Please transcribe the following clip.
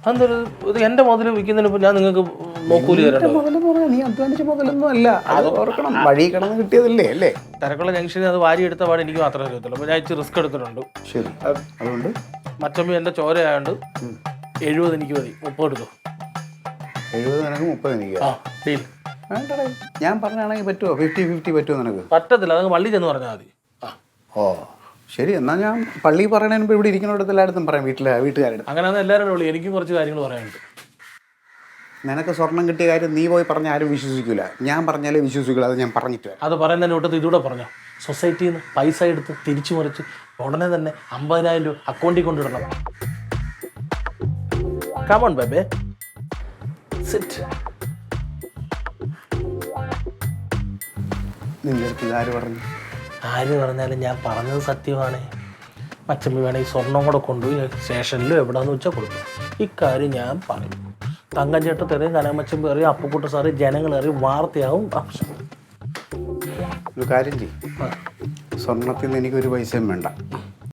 അതൊരു ഇത് എൻ്റെ മുതൽ വിൽക്കുന്നതിന് ഞാൻ നിങ്ങൾക്ക് നോക്കൂലി തരണ്ടോ? മുതലെന്ന് പറഞ്ഞാൽ നീ അധ്വാനിച്ച മുതലൊന്നും അല്ല. അത് ഓർക്കണം, വഴി കിടന്ന് കിട്ടിയതല്ലേ അല്ലേ? തിരക്കുള്ള ജംഗ്ഷനിൽ അത് വാരി എടുത്ത പാട് എനിക്ക് മാത്രമേ അറിയത്തുള്ളൂ. അപ്പോൾ ഞാൻ ഇച്ചിരി റിസ്ക് എടുത്തിട്ടുണ്ട്. ശരി, അതുകൊണ്ട് മച്ചമ്മ എൻ്റെ ചോരയായതുകൊണ്ട് 70 എനിക്ക് മതി, 30 എടുത്തു. 70 നിനക്ക് 30 എനിക്ക്. ആ ഡീൽ. വേണ്ടടേ, ഞാൻ പറഞ്ഞാണെങ്കിൽ പറ്റുമോ? 50-50 പറ്റുമോ നിനക്ക്? പറ്റത്തില്ല, അത് പള്ളി ചെന്ന് പറഞ്ഞാൽ മതി. ഓ ശരി, എന്നാൽ ഞാൻ പള്ളി പറയണതിന് മുമ്പ് ഇവിടെ ഇരിക്കുന്നിടത്ത് എല്ലായിടത്തും പറയാം, വീട്ടുകാരുടെ. അങ്ങനെയാണെന്ന് എല്ലാവരും ഉള്ളൂ. എനിക്കും കുറച്ച് കാര്യങ്ങൾ പറയാനുണ്ട്. നിനക്ക് സ്വർണം കിട്ടിയ കാര്യം നീ പോയി പറഞ്ഞാൽ ആരും വിശ്വസിക്കില്ല. ഞാൻ പറഞ്ഞാലേ വിശ്വസിക്കില്ല, അത് ഞാൻ പറഞ്ഞിട്ട് വരാം. അത് പറയുന്നതിന് വിട്ടത്ത് ഇതൂടെ പറഞ്ഞോ. സൊസൈറ്റിയിൽ നിന്ന് പൈസ എടുത്ത് തിരിച്ചു മറിച്ച് ഉടനെ തന്നെ 50,000 രൂപ അക്കൗണ്ടിൽ കൊണ്ടിടണം. Come on ബേബേ, sit. നിന്റെ അടുത്ത് ഇതാര് പറഞ്ഞു? ആര് പറഞ്ഞാലും ഞാൻ പറഞ്ഞത് സത്യമാണ്. മച്ചമ്മ വേണമെങ്കിൽ സ്വർണം കൂടെ കൊണ്ടുപോയി സ്റ്റേഷനിലും എവിടെയാണെന്ന് വെച്ചാൽ കൊടുക്കും. ഇക്കാര്യം ഞാൻ പറയും. തങ്കം ചേട്ടത്ത് അറിയും, കനകമച്ചമ്പ് അറിയും, അപ്പുക്കുട്ട സാറ് ജനങ്ങൾ അറിയും, വാർത്തയാവും. ഒരു കാര്യം ചെയ്യും, സ്വർണത്തിൽ നിന്ന് എനിക്കൊരു പൈസയും വേണ്ട.